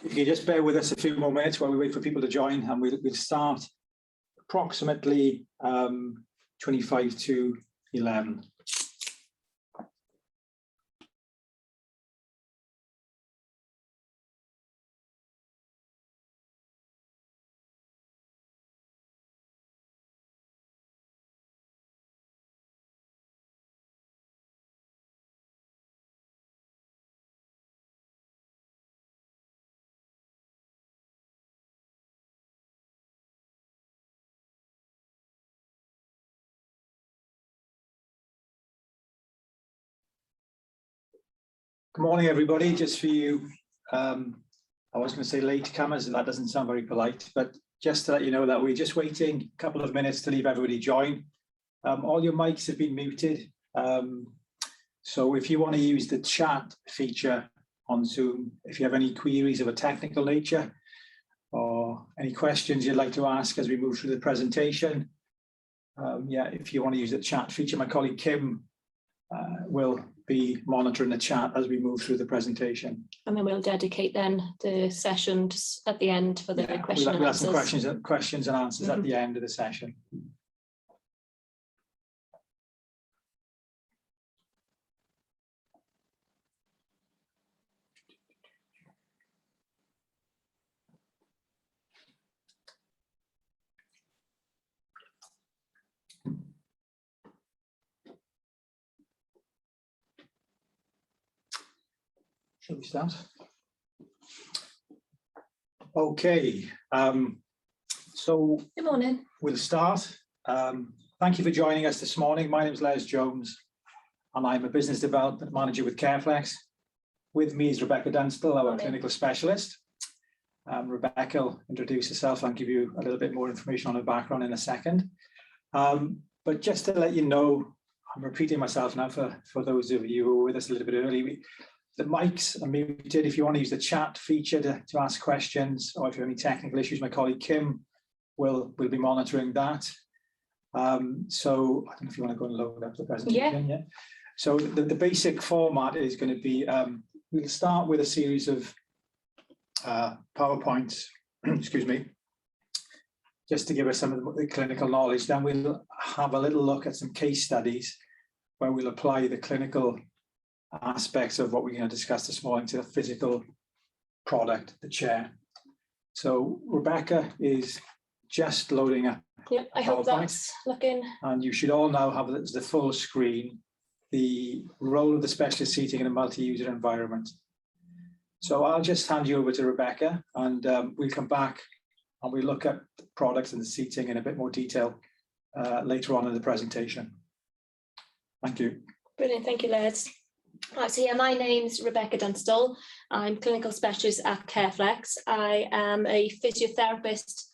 If you just bear with us a few more minutes while we wait for people to join, and we'll start approximately 25 to 11. Good morning, everybody. Just for you, I was going to say latecomers, and that doesn't sound very polite, but just to let you know that we're just waiting a couple of minutes to leave everybody join. All your mics have been muted. So if you want to use the chat feature on Zoom, if you have any queries of a technical nature or any questions you'd like to ask as we move through the presentation, if you want to use the chat feature, my colleague Kim will be monitoring the chat as we move through the presentation. And then we'll dedicate then the session just at the end for the question and answers. We'll have some questions and answers at the end of the session. Shall we start? Okay, so good morning. We'll start. Thank you for joining us this morning. My name is Les Jones, and I'm a business development manager with Careflex. With me is Rebecca Dunstall, our clinical specialist. Rebecca will introduce herself and give you a little bit more information on her background in a second. But just to let you know, I'm repeating myself now for those of you who were with us a little bit early. The mics are muted. If you want to use the chat feature to ask questions, or if you have any technical issues, my colleague Kim will be monitoring that. So I don't know if you want to go and load up the presentation. Yeah. So the basic format is going to be, we'll start with a series of PowerPoints, excuse me, just to give us some of the clinical knowledge. Then we'll have a little look at some case studies where we'll apply the clinical aspects of what we're going to discuss this morning to the physical product, the chair. So Rebecca is just loading up. Yep, I hope that's looking. And you should all now have the full screen, the role of the specialist seating in a multi-user environment. So I'll just hand you over to Rebecca, and we'll come back and we'll look at the products and the seating in a bit more detail later on in the presentation. Thank you. Brilliant, thank you, Les. Right, so my name's Rebecca Dunstall. I'm clinical specialist at Careflex. I am a physiotherapist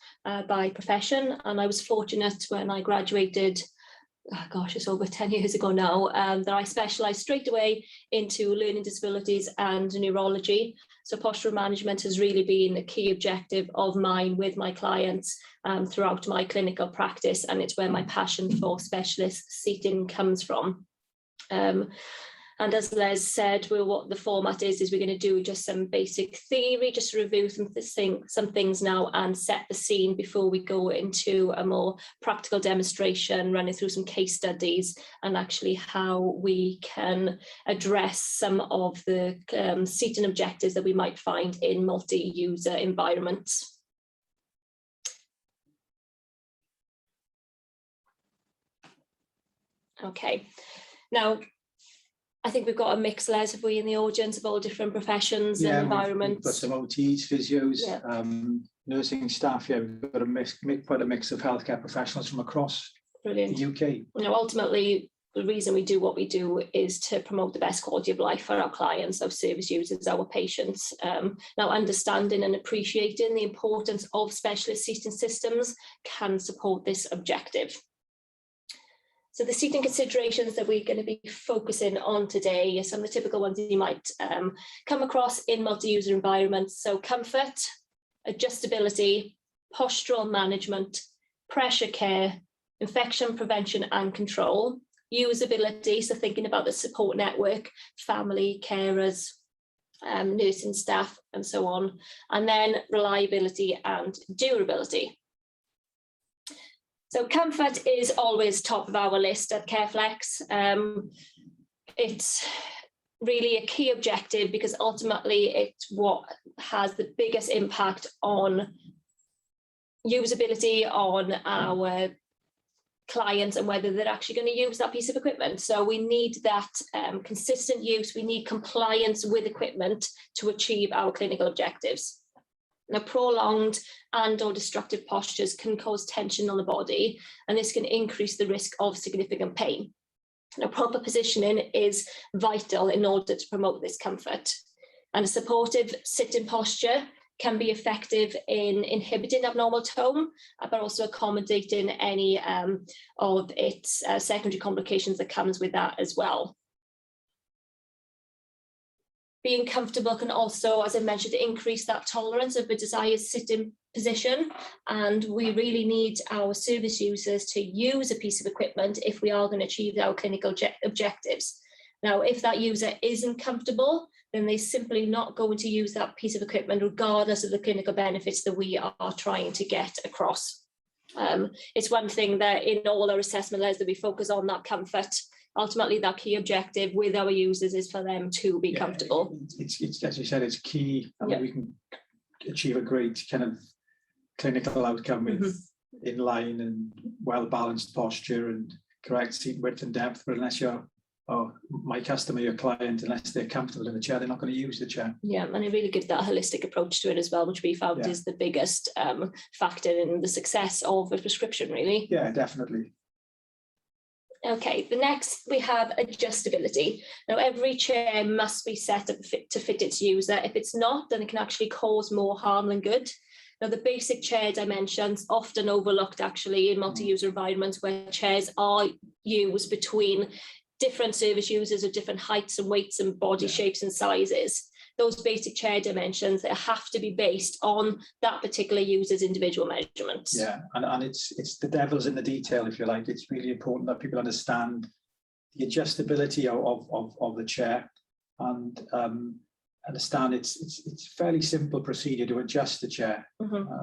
by profession, and I was fortunate when I graduated, it's over 10 years ago now, that I specialised straight away into learning disabilities and neurology. So postural management has really been a key objective of mine with my clients throughout my clinical practice, and it's where my passion for specialist seating comes from. And as Les said, what the format is we're going to do just some basic theory, just to review some things now and set the scene before we go into a more practical demonstration, running through some case studies and actually how we can address some of the seating objectives that we might find in multi-user environments. Okay, now, I think we've got a mix, Les, have we, in the audience of all different professions and environments? We've got some OTs, physios, nursing staff. Yeah, we've got quite a mix of healthcare professionals from across the UK. You know, ultimately, the reason we do what we do is to promote the best quality of life for our clients, our service users, our patients. Now, understanding and appreciating the importance of specialist seating systems can support this objective. So the seating considerations that we're going to be focusing on today are some of the typical ones that you might come across in multi-user environments. So comfort, adjustability, postural management, pressure care, infection prevention and control, usability, so thinking about the support network, family, carers, nursing staff and so on. And then reliability and durability. So comfort is always top of our list at Careflex. It's really a key objective because ultimately it's what has the biggest impact on usability on our clients and whether they're actually going to use that piece of equipment. So we need that consistent use, we need compliance with equipment to achieve our clinical objectives. Now, prolonged and or destructive postures can cause tension on the body, and this can increase the risk of significant pain. Now, proper positioning is vital in order to promote this comfort. And a supportive sitting posture can be effective in inhibiting abnormal tone, but also accommodating any of its secondary complications that comes with that as well. Being comfortable can also, as I mentioned, increase that tolerance of the desired sitting position. And we really need our service users to use a piece of equipment if we are going to achieve our clinical objectives. Now, if that user isn't comfortable, then they're simply not going to use that piece of equipment, regardless of the clinical benefits that we are trying to get across. It's one thing that in all our assessment layers that we focus on that comfort. Ultimately, that key objective with our users is for them to be comfortable. It's as you said, it's key. I mean, we can achieve a great kind of clinical outcome with in line and well-balanced posture and correct seat width and depth, but unless you're my customer, your client, unless they're comfortable in the chair, they're not going to use the chair. Yeah, and it really gives that holistic approach to it as well, which we found is the biggest factor in the success of a prescription, really. Yeah, definitely. Okay, the next we have adjustability. Now, every chair must be set up to fit its user. If it's not, then it can actually cause more harm than good. Now, the basic chair dimensions often overlooked actually in multi-user environments where chairs are used between different service users of different heights and weights and body shapes and sizes. Those basic chair dimensions that have to be based on that particular user's individual measurements. Yeah, and it's the devil's in the detail, if you like. It's really important that people understand the adjustability of the chair and understand it's fairly simple procedure to adjust the chair.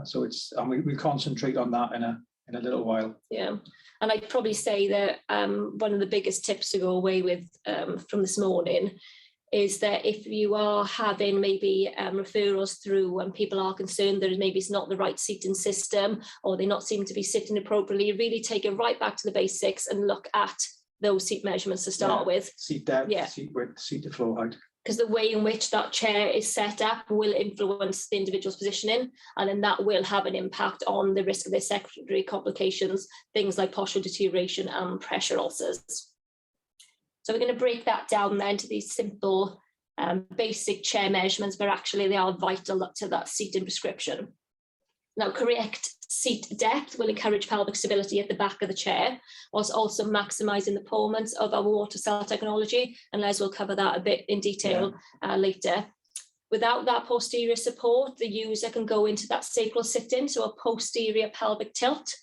So we'll concentrate on that in a little while. Yeah, and I'd probably say that one of the biggest tips to go away with from this morning is that if you are having maybe referrals through and people are concerned that maybe it's not the right seating system or they not seem to be sitting appropriately, really take it right back to the basics and look at those seat measurements to start with. Seat depth, seat width, seat to floor height. Because the way in which that chair is set up will influence the individual's positioning, and then that will have an impact on the risk of their secondary complications, things like postural deterioration and pressure ulcers. So we're going to break that down then to these simple basic chair measurements, but actually they are vital to that seating prescription. Now, correct seat depth will encourage pelvic stability at the back of the chair, whilst also maximising the performance of our water cell technology, and Les will cover that a bit in detail later. Without that posterior support, the user can go into that sacral sit-in, so a posterior pelvic tilt.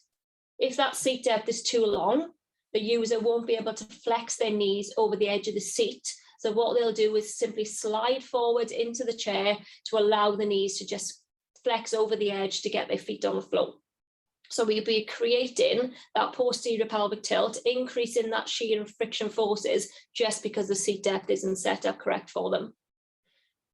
If that seat depth is too long, the user won't be able to flex their knees over the edge of the seat. So what they'll do is simply slide forward into the chair to allow the knees to just flex over the edge to get their feet on the floor. So we'll be creating that posterior pelvic tilt, increasing that shear and friction forces just because the seat depth isn't set up correct for them.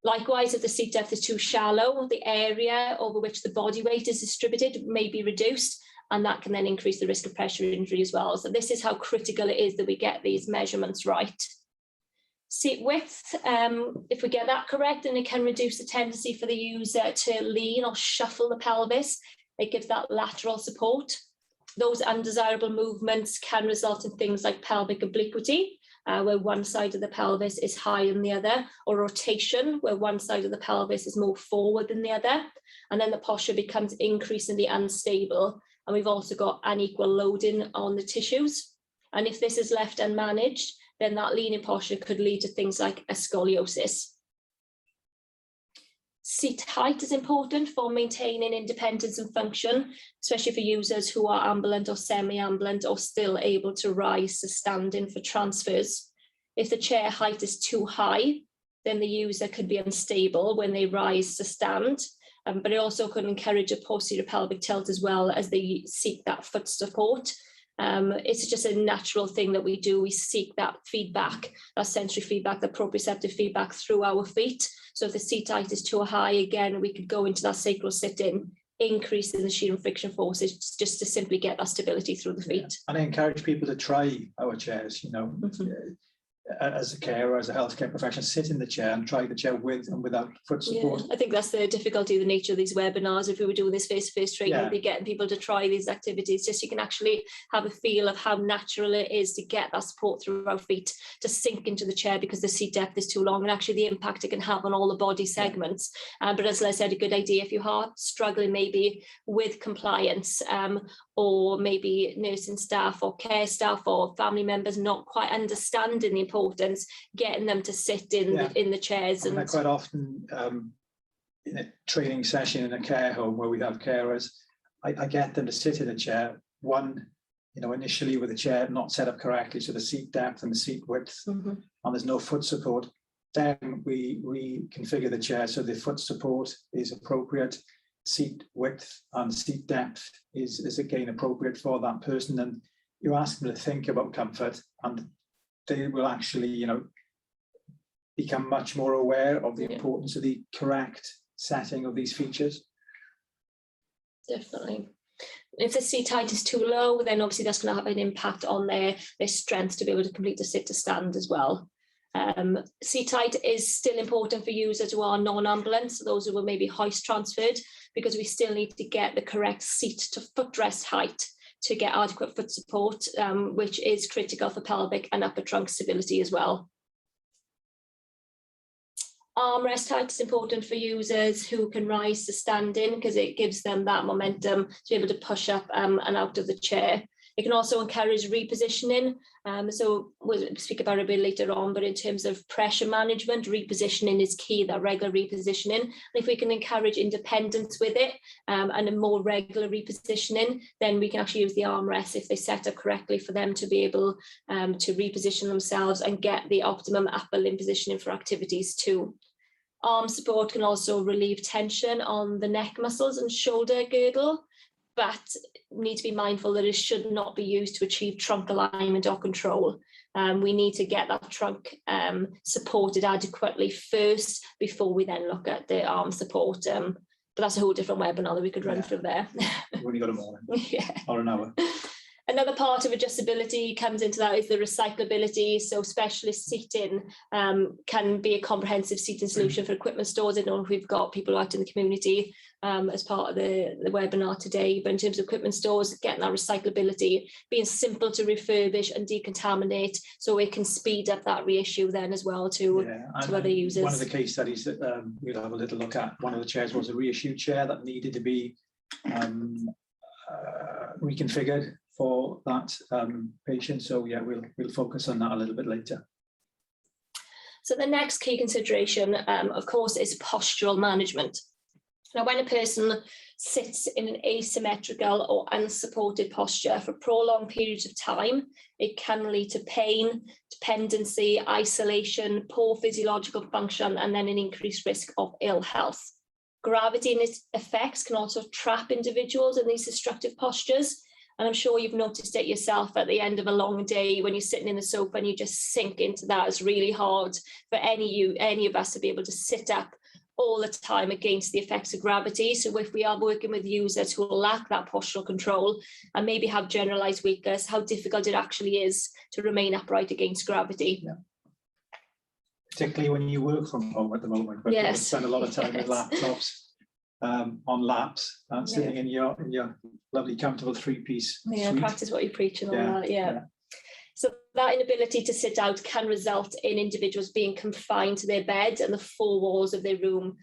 Likewise, if the seat depth is too shallow, the area over which the body weight is distributed may be reduced, and that can then increase the risk of pressure injury as well. So this is how critical it is that we get these measurements right. Seat width, if we get that correct, then it can reduce the tendency for the user to lean or shuffle the pelvis. It gives that lateral support. Those undesirable movements can result in things like pelvic obliquity, where one side of the pelvis is higher than the other, or rotation, where one side of the pelvis is more forward than the other. And then the posture becomes increasingly unstable. And we've also got unequal loading on the tissues. And if this is left unmanaged, then that leaning posture could lead to things like a scoliosis. Seat height is important for maintaining independence and function, especially for users who are ambulant or semi-ambulant or still able to rise to standing for transfers. If the chair height is too high, then the user could be unstable when they rise to stand. But it also can encourage a posterior pelvic tilt as well as they seek that foot support. It's just a natural thing that we do. We seek that feedback, that sensory feedback, that proprioceptive feedback through our feet. So if the seat height is too high, again, we could go into that sacral sit-in, increase in the shear and friction forces just to simply get that stability through the feet. Yeah. And I encourage people to try our chairs, as a carer, as a healthcare professional, sit in the chair and try the chair with and without foot support. Yeah, I think that's the difficulty, the nature of these webinars. If we were doing this face-to-face training, we'd be getting people to try these activities, just so you can actually have a feel of how natural it is to get that support through our feet, to sink into the chair because the seat depth is too long, and actually the impact it can have on all the body segments. But as I said, a good idea if you are struggling maybe with compliance, or maybe nursing staff or care staff or family members not quite understanding the importance, getting them to sit in the chairs. And quite often in a training session in a care home where we have carers, I get them to sit in a chair, initially with the chair not set up correctly, so the seat depth and the seat width, and there's no foot support. Then we configure the chair so the foot support is appropriate, seat width and seat depth is again appropriate for that person, and you ask them to think about comfort, and they will actually, become much more aware of the importance of the correct setting of these features. Definitely. If the seat height is too low, then obviously that's going to have an impact on their strength to be able to complete the sit to stand as well. Seat height is still important for users who are non-ambulant, so those who were maybe hoist transferred, because we still need to get the correct seat to footrest height to get adequate foot support, which is critical for pelvic and upper trunk stability as well. Armrest height is important for users who can rise to standing, because it gives them that momentum to be able to push up and out of the chair. It can also encourage repositioning. So we'll speak about it a bit later on, but in terms of pressure management, repositioning is key, that regular repositioning. And if we can encourage independence with it and a more regular repositioning, then we can actually use the armrest if they set up correctly for them to be able to reposition themselves and get the optimum upper limb positioning for activities too. Arm support can also relieve tension on the neck muscles and shoulder girdle, but need to be mindful that it should not be used to achieve trunk alignment or control. We need to get that trunk supported adequately first before we then look at the arm support. But that's a whole different webinar that we could run through there. We've only got a morning or an hour. Another part of adjustability comes into that is the recyclability. So specialist seating can be a comprehensive seating solution for equipment stores. I don't know if we've got people out in the community as part of the webinar today, but in terms of equipment stores, getting that recyclability, being simple to refurbish and decontaminate, so it can speed up that reissue then as well to other users. One of the case studies that we'll have a little look at, one of the chairs was a reissue chair that needed to be reconfigured for that patient. So yeah, we'll focus on that a little bit later. So the next key consideration, of course, is postural management. Now, when a person sits in an asymmetrical or unsupported posture for prolonged periods of time, it can lead to pain, dependency, isolation, poor physiological function, and then an increased risk of ill health. Gravity and its effects can also trap individuals in these destructive postures. And I'm sure you've noticed it yourself at the end of a long day when you're sitting in the sofa and you just sink into that. It's really hard for any of us to be able to sit up all the time against the effects of gravity. So if we are working with users who lack that postural control and maybe have generalized weakness, how difficult it actually is to remain upright against gravity. Yeah. Particularly when you work from home at the moment, but people spend a lot of time with laptops on laps and sitting in your lovely comfortable three-piece suite. Practice what you preach and all that. So that inability to sit out can result in individuals being confined to their bed and the four walls of their room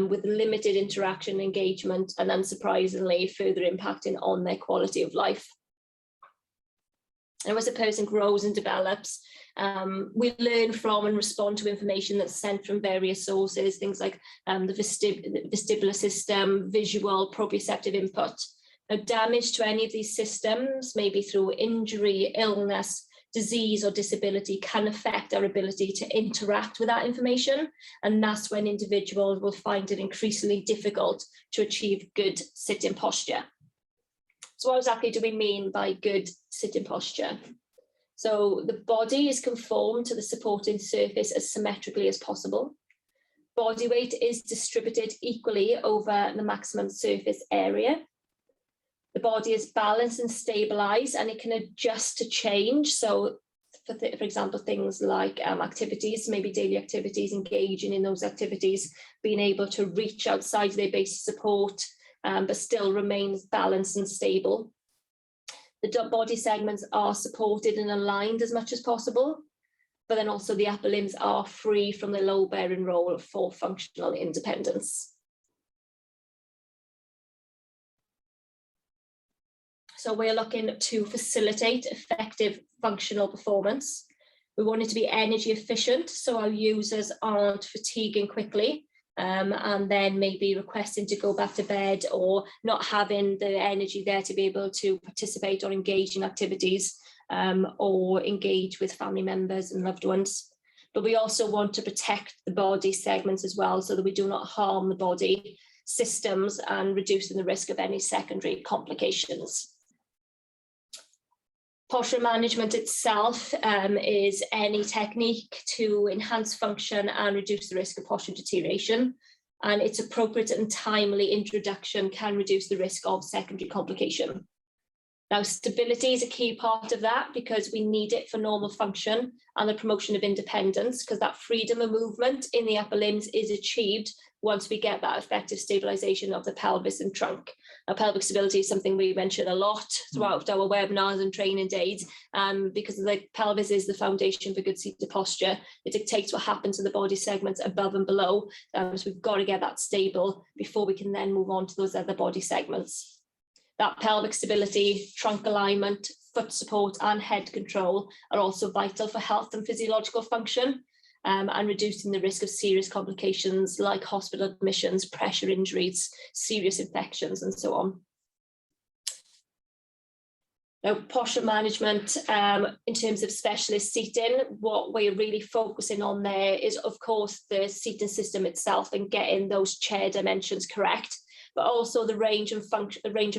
with limited interaction, engagement, and unsurprisingly further impacting on their quality of life. And as a person grows and develops, we learn from and respond to information that's sent from various sources, things like the vestibular system, visual, proprioceptive input. Now, damage to any of these systems, maybe through injury, illness, disease or disability can affect our ability to interact with that information. And that's when individuals will find it increasingly difficult to achieve good sitting posture. So what exactly do we mean by good sitting posture? So the body is conformed to the supporting surface as symmetrically as possible. Body weight is distributed equally over the maximum surface area. The body is balanced and stabilized, and it can adjust to change. So for example, things like activities, maybe daily activities, engaging in those activities, being able to reach outside their base of support, but still remains balanced and stable. The body segments are supported and aligned as much as possible, but then also the upper limbs are free from the load-bearing role for functional independence. So we're looking to facilitate effective functional performance. We want it to be energy efficient, so our users aren't fatiguing quickly and then maybe requesting to go back to bed, or not having the energy there to be able to participate or engage in activities or engage with family members and loved ones. But we also want to protect the body segments as well, so that we do not harm the body systems and reducing the risk of any secondary complications. Posture management itself is any technique to enhance function and reduce the risk of posture deterioration. And its appropriate and timely introduction can reduce the risk of secondary complication. Now, stability is a key part of that, because we need it for normal function and the promotion of independence, because that freedom of movement in the upper limbs is achieved once we get that effective stabilization of the pelvis and trunk. Now, pelvic stability is something we mention a lot throughout our webinars and training days, because the pelvis is the foundation for good seated posture. It dictates what happens to the body segments above and below. So we've got to get that stable before we can then move on to those other body segments. That pelvic stability, trunk alignment, foot support and head control are also vital for health and physiological function, and reducing the risk of serious complications like hospital admissions, pressure injuries, serious infections and so on. Now, posture management, in terms of specialist seating, what we're really focusing on there is, of course, the seating system itself and getting those chair dimensions correct, but also the range of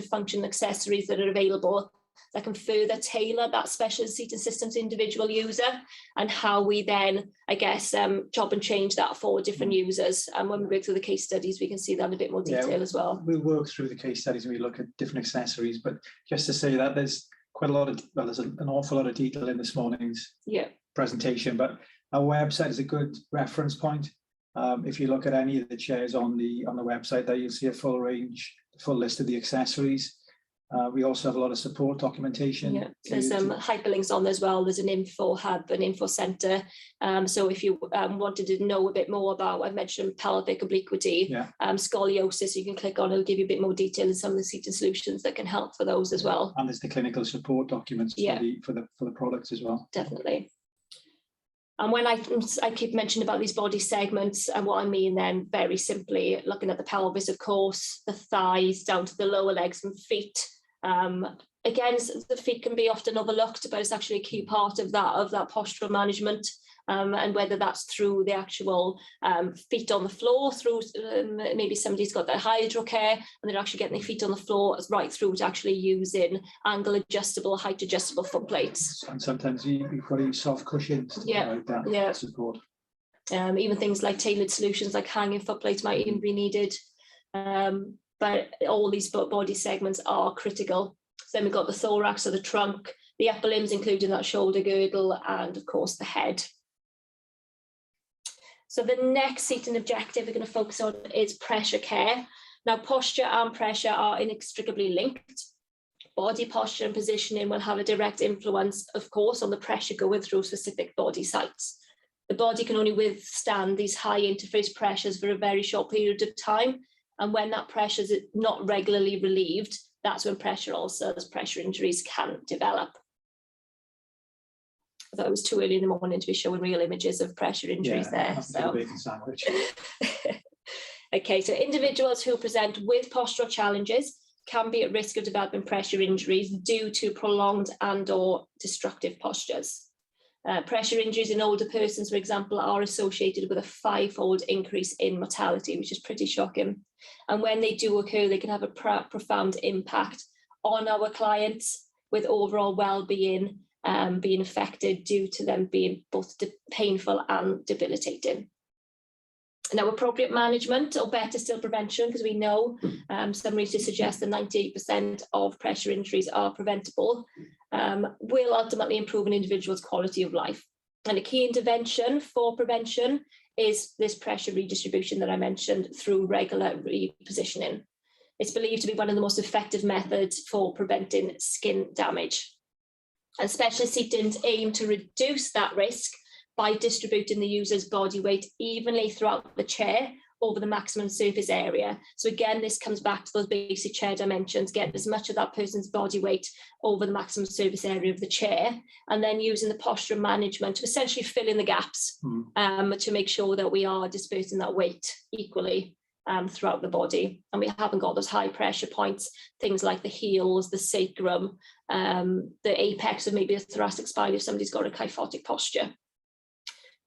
function accessories that are available that can further tailor that specialist seating system to individual user, and how we then, I guess, chop and change that for different users. And when we go through the case studies, we can see that in a bit more detail as well. We'll work through the case studies and we look at different accessories, but just to say that there's quite a lot of, well, there's an awful lot of detail in this morning's presentation, but our website is a good reference point. If you look at any of the chairs on the website, there you'll see a full range, full list of the accessories. We also have a lot of support documentation. Yeah, there's some hyperlinks on there as well. There's an info hub, an info center. So if you wanted to know a bit more about, I mentioned pelvic obliquity, scoliosis, you can click on, it'll give you a bit more detail in some of the seating solutions that can help for those as well. And there's the clinical support documents for the products as well. Definitely. And when I keep mentioning about these body segments, and what I mean then, very simply, looking at the pelvis, of course, the thighs down to the lower legs and feet. Again, the feet can be often overlooked, but it's actually a key part of that postural management. And whether that's through the actual feet on the floor, through maybe somebody's got their hydrocare and they're actually getting their feet on the floor, right through to actually using angle adjustable, height adjustable foot plates. And sometimes you've got to use soft cushions to provide that support. Even things like tailored solutions like hanging foot plates might even be needed. But all these body segments are critical. So then we've got the thorax or the trunk, the upper limbs, including that shoulder girdle, and of course the head. So the next seating objective we're going to focus on is pressure care. Now, posture and pressure are inextricably linked. Body posture and positioning will have a direct influence, of course, on the pressure going through specific body sites. The body can only withstand these high interface pressures for a very short period of time. And when that pressure is not regularly relieved, that's when pressure ulcers, pressure injuries can develop. I thought it was too early in the morning to be showing real images of pressure injuries there. So. Bacon sandwich. Okay, so individuals who present with postural challenges can be at risk of developing pressure injuries due to prolonged and/or destructive postures. Pressure injuries in older persons, for example, are associated with a 5-fold increase in mortality, which is pretty shocking. And when they do occur, they can have a profound impact on our clients, with overall well-being being affected due to them being both painful and debilitating. Now, appropriate management, or better still prevention, because we know some research suggests that 98% of pressure injuries are preventable, will ultimately improve an individual's quality of life. And a key intervention for prevention is this pressure redistribution that I mentioned through regular repositioning. It's believed to be one of the most effective methods for preventing skin damage. And specialist seatings aim to reduce that risk by distributing the user's body weight evenly throughout the chair over the maximum surface area. So again, this comes back to those basic chair dimensions, get as much of that person's body weight over the maximum surface area of the chair, and then using the posture management to essentially fill in the gaps to make sure that we are dispersing that weight equally throughout the body. And we haven't got those high pressure points, things like the heels, the sacrum, the apex of maybe a thoracic spine if somebody's got a kyphotic posture.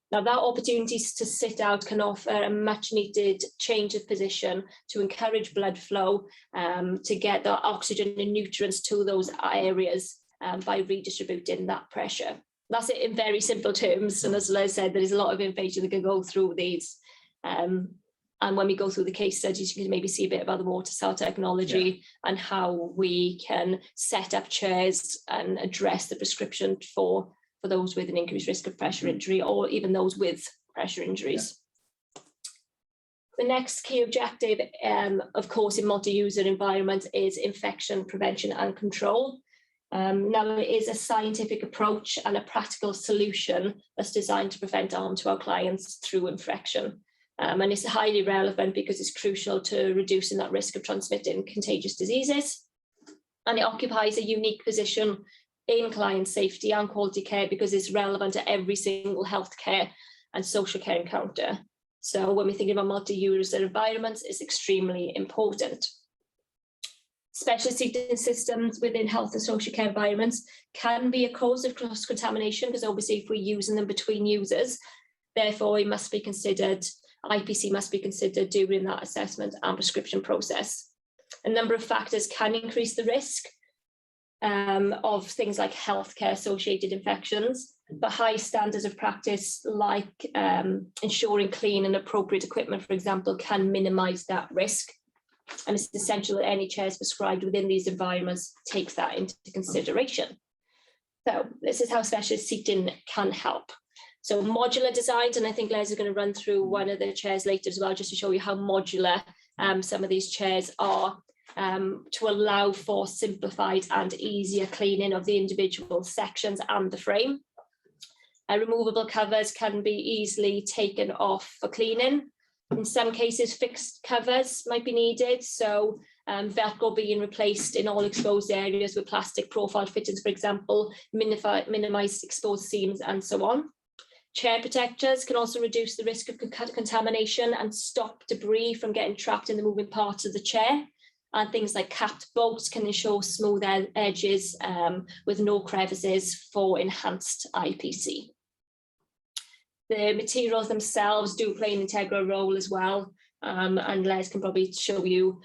Now, that opportunity to sit out can offer a much needed change of position to encourage blood flow, to get the oxygen and nutrients to those areas by redistributing that pressure. That's it in very simple terms. And as Les said, there is a lot of information that can go through these. And when we go through the case studies, you can maybe see a bit about the water cell technology and how we can set up chairs and address the prescription for those with an increased risk of pressure injury, or even those with pressure injuries. The next key objective, of course, in multi-user environments is infection prevention and control. Now, it is a scientific approach and a practical solution that's designed to prevent harm to our clients through infection. And it's highly relevant because it's crucial to reducing that risk of transmitting contagious diseases. And it occupies a unique position in client safety and quality care because it's relevant to every single healthcare and social care encounter. So when we think about multi-user environments, it's extremely important. Specialist seating systems within health and social care environments can be a cause of cross-contamination, because obviously if we're using them between users, therefore it must be considered, IPC must be considered during that assessment and prescription process. A number of factors can increase the risk of things like healthcare associated infections, but high standards of practice like ensuring clean and appropriate equipment, for example, can minimize that risk. And it's essential that any chairs prescribed within these environments takes that into consideration. So this is how specialist seating can help. So modular designs, and I think Les is going to run through one of the chairs later as well, just to show you how modular some of these chairs are, to allow for simplified and easier cleaning of the individual sections and the frame. Removable covers can be easily taken off for cleaning. In some cases, fixed covers might be needed, so Velcro being replaced in all exposed areas with plastic profile fittings, for example, minimize exposed seams and so on. Chair protectors can also reduce the risk of contamination and stop debris from getting trapped in the moving parts of the chair. And things like capped bolts can ensure smooth edges with no crevices for enhanced IPC. The materials themselves do play an integral role as well, and Les can probably show you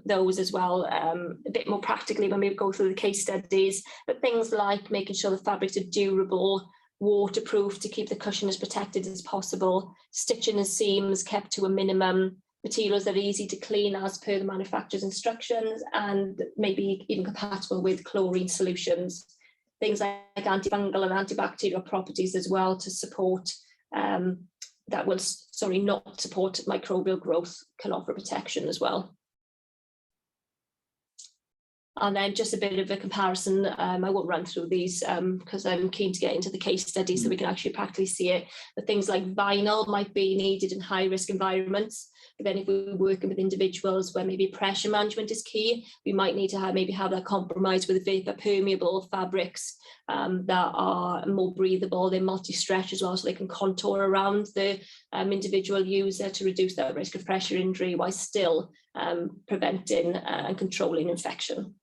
those as well a bit more practically when we go through the case studies. But things like making sure the fabrics are durable, waterproof to keep the cushion as protected as possible, stitching and seams kept to a minimum, materials that are easy to clean as per the manufacturer's instructions, and maybe even compatible with chlorine solutions. Things like antifungal and antibacterial properties as well to support that will, not support microbial growth, can offer protection as well. And then just a bit of a comparison, I won't run through these because I'm keen to get into the case studies so we can actually practically see it. But things like vinyl might be needed in high risk environments. But then if we're working with individuals where maybe pressure management is key, we might need to have that compromise with vapor permeable fabrics that are more breathable. They're multi-stretch as well, so they can contour around the individual user to reduce that risk of pressure injury while still preventing and controlling infection.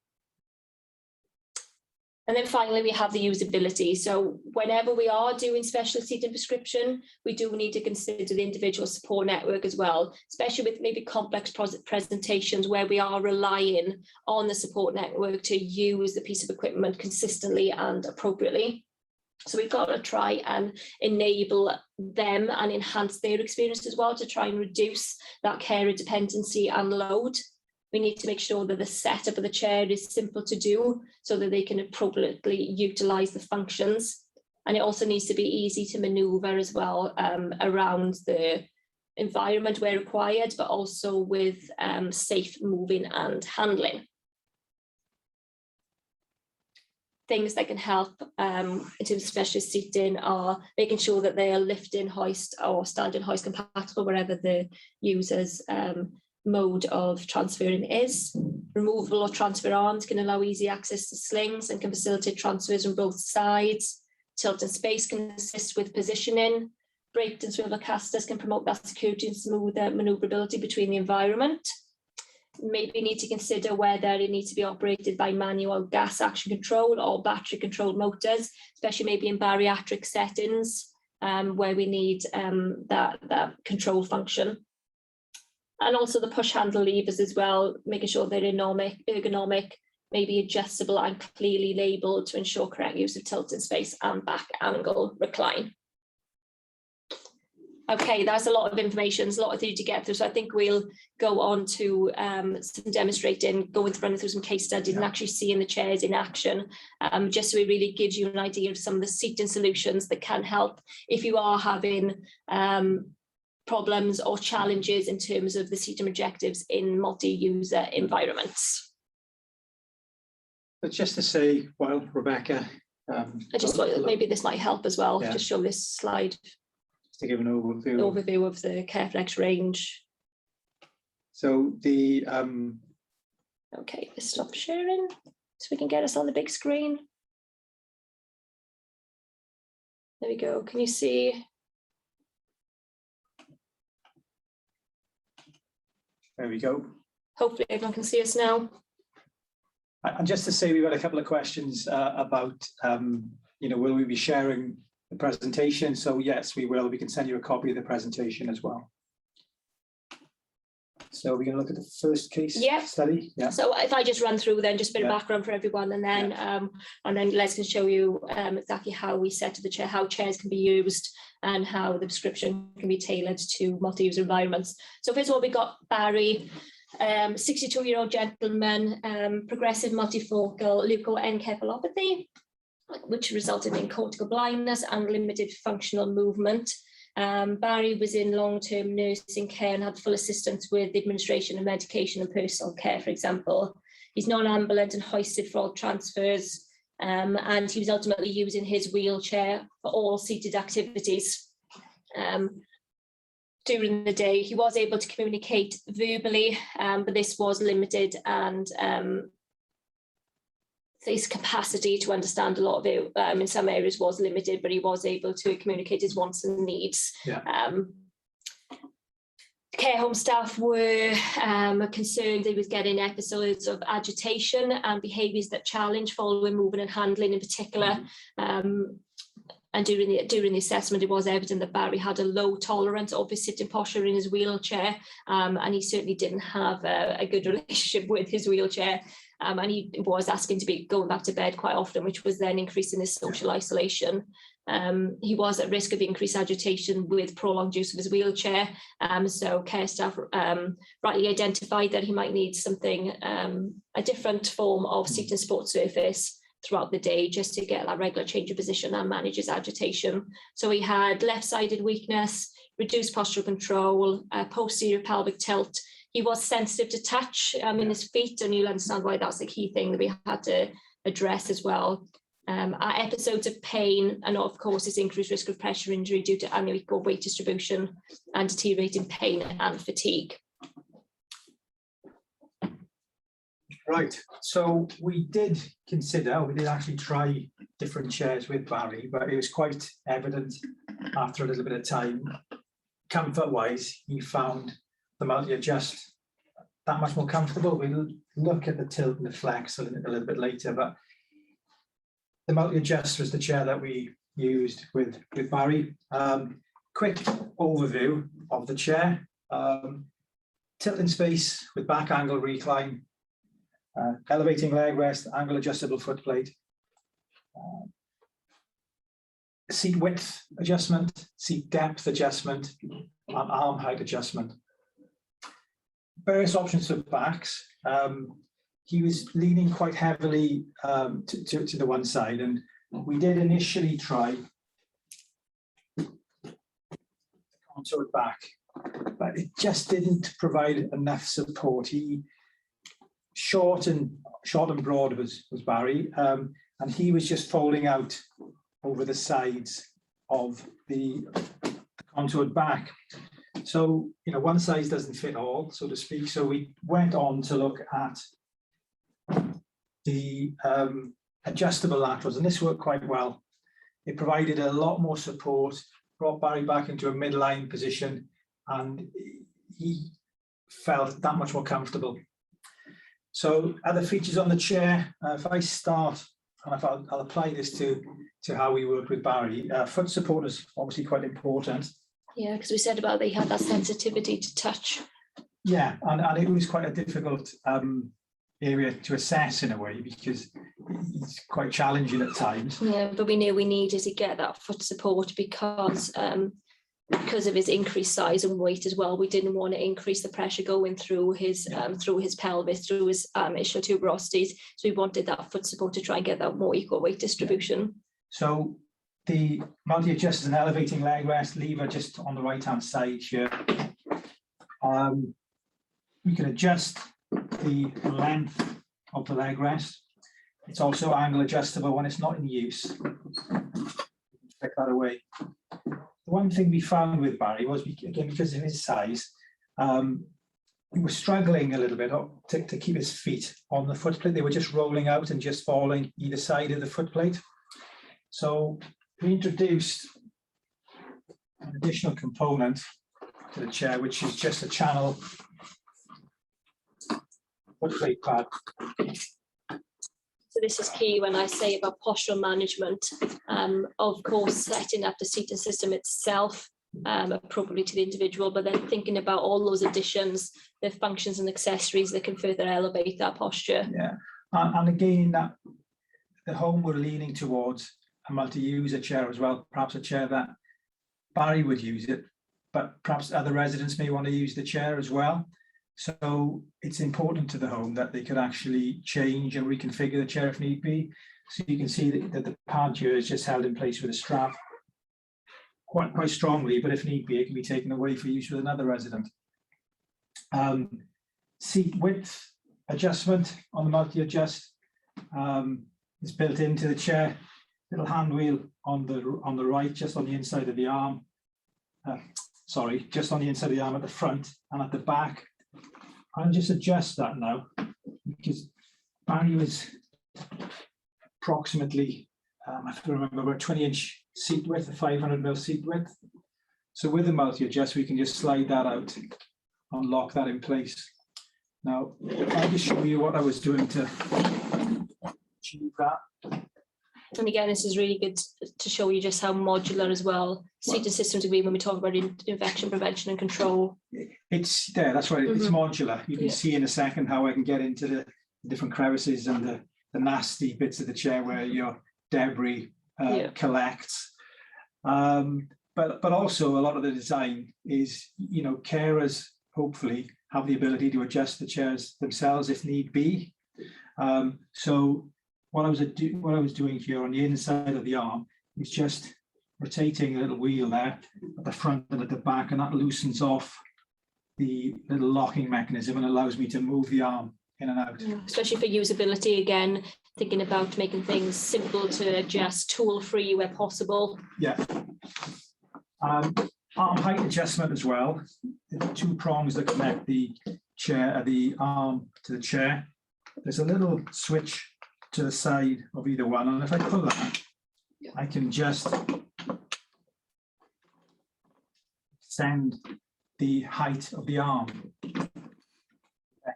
And then finally, we have the usability. So whenever we are doing specialist seating prescription, we do need to consider the individual support network as well, especially with maybe complex presentations where we are relying on the support network to use the piece of equipment consistently and appropriately. So we've got to try and enable them and enhance their experience as well to try and reduce that carer dependency and load. We need to make sure that the setup of the chair is simple to do so that they can appropriately utilise the functions. And it also needs to be easy to manoeuvre as well around the environment where required, but also with safe moving and handling. Things that can help in terms of specialist seating are making sure that they are lifting, hoist or standing hoist compatible wherever the user's mode of transferring is. Removable or transfer arms can allow easy access to slings and can facilitate transfers on both sides. Tilt and space can assist with positioning. Braked and swivel casters can promote that security and smoother manoeuvrability between the environment. Maybe need to consider whether it needs to be operated by manual gas action control or battery controlled motors, especially maybe in bariatric settings where we need that control function. And also the push handle levers as well, making sure they're ergonomic, maybe adjustable and clearly labelled to ensure correct use of tilt in space and back angle recline. Okay, that's a lot of information, there's a lot of things to get through. So I think we'll go on to some demonstrating, running through some case studies and actually seeing the chairs in action, just so it really gives you an idea of some of the seating solutions that can help if you are having problems or challenges in terms of the seating objectives in multi-user environments. But just to say, well, Rebecca, I just thought maybe this might help as well. Yeah. Just show this slide. Just to give an overview Of the Careflex range. So the okay, let's stop sharing so we can get us on the big screen. There we go. Can you see? There we go. Hopefully everyone can see us now. And just to say, we've got a couple of questions about, will we be sharing the presentation? So yes, we will. We can send you a copy of the presentation as well. So we're going to look at the first case study. Yeah. So if I just run through then just a bit of background for everyone, and then Les can show you exactly how we set the chair, how chairs can be used, and how the prescription can be tailored to multi-user environments. So first of all, we got Barry, 62-year-old gentleman, progressive multifocal leukoencephalopathy, which resulted in cortical blindness and limited functional movement. Barry was in long-term nursing care and had full assistance with the administration of medication and personal care, for example. He's non-ambulant and hoisted for all transfers, and he was ultimately using his wheelchair for all seated activities. During the day, he was able to communicate verbally, but this was limited, and his capacity to understand a lot of it in some areas was limited, but he was able to communicate his wants and needs. Care home staff were concerned he was getting episodes of agitation and behaviours that challenge following moving and handling in particular. And during the assessment, it was evident that Barry had a low tolerance of his sitting posture in his wheelchair, and he certainly didn't have a good relationship with his wheelchair. And he was asking to be going back to bed quite often, which was then increasing his social isolation. He was at risk of increased agitation with prolonged use of his wheelchair. So care staff rightly identified that he might need something, a different form of seating support surface throughout the day, just to get that regular change of position and manage his agitation. So he had left-sided weakness, reduced postural control, posterior pelvic tilt. He was sensitive to touch in his feet, and you'll understand why that's the key thing that we had to address as well. Our episodes of pain, and of course his increased risk of pressure injury due to unequal weight distribution and deteriorating pain and fatigue. Right, so we did actually try different chairs with Barry, but it was quite evident after a little bit of time, comfort-wise, he found the multi-adjust that much more comfortable. We'll look at the tilt and the flex a little bit later, but the multi-adjust was the chair that we used with Barry. Quick overview of the chair. Tilt in space with back angle recline, elevating leg rest, angle adjustable foot plate, seat width adjustment, seat depth adjustment, and arm height adjustment. Various options for backs. He was leaning quite heavily to the one side, and we did initially try contoured back, but it just didn't provide enough support. He short and broad was Barry, and he was just folding out over the sides of the contoured back. So, one size doesn't fit all, so to speak. So we went on to look at the adjustable laterals, and this worked quite well. It provided a lot more support, brought Barry back into a midline position, and he felt that much more comfortable. So other features on the chair, if I start, and if I'll apply this to how we worked with Barry, foot support is obviously quite important. Yeah, because we said about they had that sensitivity to touch. Yeah, and it was quite a difficult area to assess in a way, because it's quite challenging at times. Yeah, but we knew we needed to get that foot support because of his increased size and weight as well. We didn't want to increase the pressure going through his pelvis, through his ischial tuberosities. So we wanted that foot support to try and get that more equal weight distribution. Yeah. So the multi-adjust is an elevating leg rest lever just on the right-hand side here. We can adjust the length of the leg rest. It's also angle adjustable when it's not in use. Take that away. The one thing we found with Barry was, again, because of his size, he was struggling a little bit to keep his feet on the foot plate. They were just rolling out and just falling either side of the foot plate. So we introduced an additional component to the chair, which is just a channel foot plate pad. So this is key when I say about postural management. Of course, setting up the seating system itself appropriately to the individual, but then thinking about all those additions, the functions and accessories that can further elevate that posture. Yeah, and again, that the home we're leaning towards a multi-user chair as well, perhaps a chair that Barry would use it, but perhaps other residents may want to use the chair as well. So it's important to the home that they could actually change and reconfigure the chair if need be. So you can see that the pad here is just held in place with a strap quite strongly, but if need be, it can be taken away for use with another resident. Seat width adjustment on the multi-adjust is built into the chair. Little hand wheel on the right, just on the inside of the arm. Just on the inside of the arm at the front and at the back. I'll just adjust that now, because Barry was approximately, I have to remember, about 20-inch seat width, a 500mm seat width. So with the multi-adjust, we can just slide that out and lock that in place. Now, I'll just show you what I was doing to achieve that. And again, this is really good to show you just how modular as well seating systems agree when we talk about infection prevention and control. It's there, that's right, it's modular. You can see in a second how I can get into the different crevices and the nasty bits of the chair where your debris collects. But also a lot of the design is, carers hopefully have the ability to adjust the chairs themselves if need be. So what I was doing here on the inside of the arm is just rotating a little wheel there at the front and at the back, and that loosens off the little locking mechanism and allows me to move the arm in and out. Yeah, especially for usability, again, thinking about making things simple to adjust, tool-free where possible. Yeah. Arm height adjustment as well. The two prongs that connect the arm to the chair. There's a little switch to the side of either one, and if I pull that, I can just extend the height of the arm.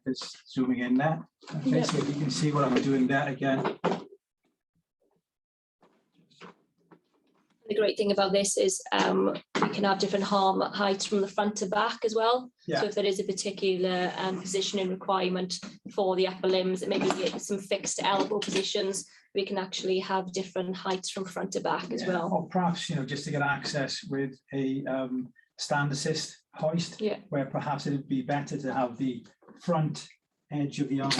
is zooming in there. Okay, Yep. so you can see what I'm doing there again. The great thing about this is we can have different arm heights from the front to back as well. Yeah. So if there is a particular positioning requirement for the upper limbs, maybe some fixed elbow positions, we can actually have different heights from front to back as Yeah, well. or perhaps, just to get access with a stand assist hoist, Yeah. where perhaps it would be better to have the front edge of the arm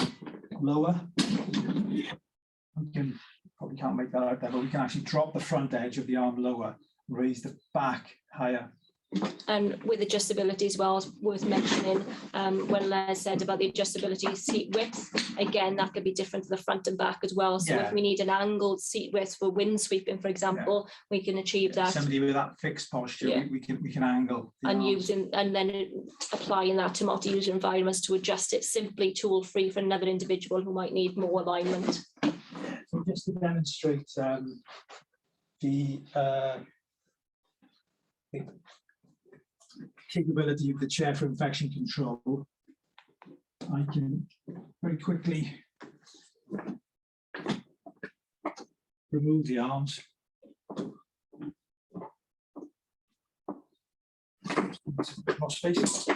lower. We can probably can't make that out there, but we can actually drop the front edge of the arm lower, raise the back higher. And with adjustability as well, it's worth mentioning when Les said about the adjustability seat width, again, that could be different to the front and back as well. So Yeah. if we need an angled seat width for wind sweeping, for example, we can achieve that. Somebody with that fixed posture, Yeah. we can angle. the And arms. then applying that to multi-user environments to adjust it simply tool free for another individual who might need more alignment. So just to demonstrate the capability of the chair for infection control, I can very quickly remove the arms. More space.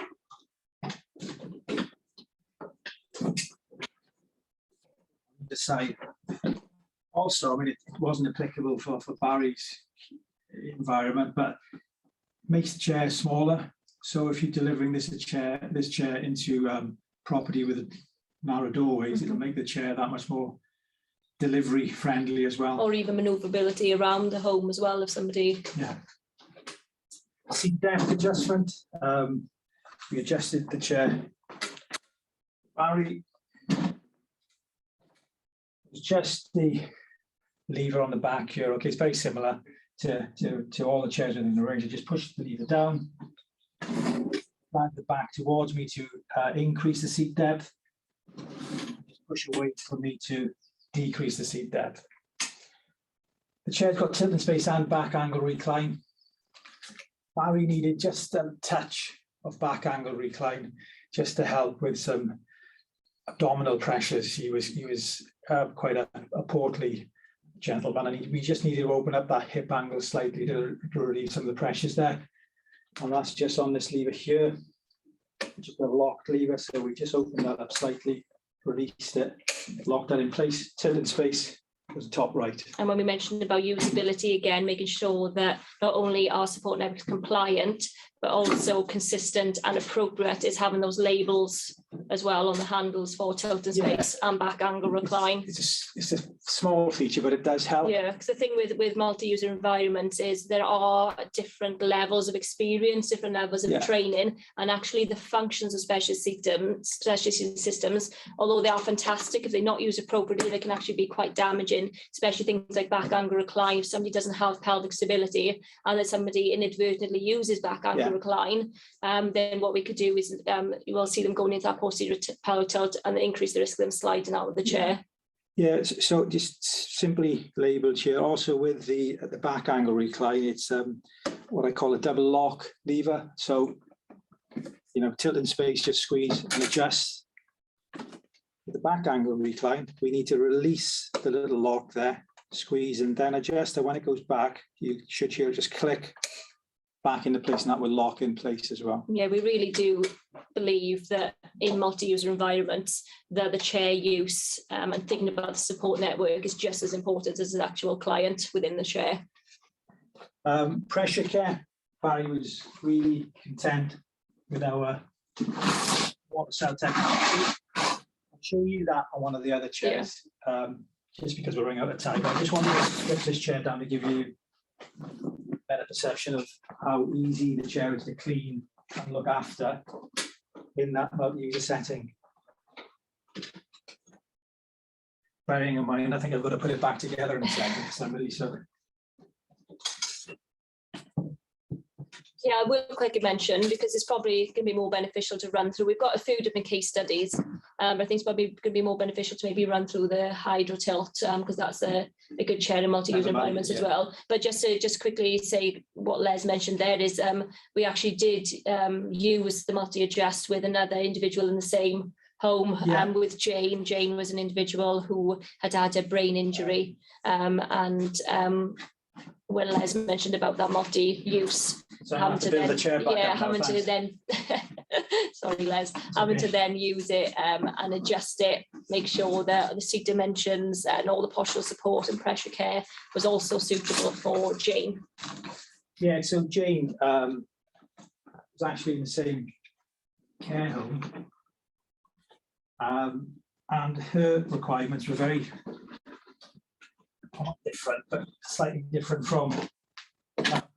Decide. Also, I mean, it wasn't applicable for Barry's environment, but makes the chair smaller. So if you're delivering this chair into property with narrow doorways, it'll make the chair that much more delivery friendly as well. Or even manoeuvrability around the home as well, if somebody. Yeah. Seat depth adjustment. We adjusted the chair. Barry, it's just the lever on the back here. Okay, it's very similar to all the chairs within the range. I just push the lever down, drag the back towards me to increase the seat depth. Just push away for me to decrease the seat depth. The chair's got tilt and space and back angle recline. Barry needed just a touch of back angle recline just to help with some abdominal pressures. He was quite a portly gentleman, and we just needed to open up that hip angle slightly to relieve some of the pressures there. And that's just on this lever here, just a locked lever. So we just opened that up slightly, released it, locked that in place, tilt in space was the top right. And when we mentioned about usability, again, making sure that not only are support networks compliant, but also consistent and appropriate, is having those labels as well on the handles for tilt and space and back angle recline. It's a small feature, but it does help. Yeah, because the thing with multi-user environments is there are different levels of experience, different levels of training, and actually the functions of specialist systems, although they are fantastic, if they're not used appropriately, they can actually be quite damaging, especially things like back angle recline. If somebody doesn't have pelvic stability and then somebody inadvertently uses back angle recline, then what we could do is you will see them going into that posterior pelvic tilt and increase the risk of them sliding out of the chair. Yeah, so just simply labeled here. Also with the back angle recline, it's what I call a double lock lever. So, tilt in space, just squeeze and adjust. With the back angle recline, we need to release the little lock there, squeeze and then adjust. And when it goes back, you should hear it just click back into place, and that will lock in place as well. Yeah, we really do believe that in multi-user environments, that the chair use and thinking about the support network is just as important as the actual client within the chair. Pressure care. Barry was really content with our water cell technology. I'll show you that on one of the other chairs, just because we're running out of time. I just wanted to flip this chair down to give you better perception of how easy the chair is to clean and look after in that multi-user setting. Bearing in mind, I think I've got to put it back together in a second for somebody. So yeah, I will quickly mention, because it's probably going to be more beneficial to run through. We've got a few different case studies. I think it's probably going to be more beneficial to maybe run through the hydro tilt, because that's a good chair in multi-user environments as well. But just to quickly say what Les mentioned there is we actually did use the multi-adjust with another individual in the same home Yeah. with Jane. Jane was an individual who had had a brain injury, and when Les mentioned about that multi-use, So I have to build the chair back up now, having to thanks. then sorry Les, having to then use it and adjust it, make sure that the seat dimensions and all the postural support and pressure care was also suitable for Jane. Yeah, so Jane was actually in the same care home, and her requirements were very not different, but slightly different from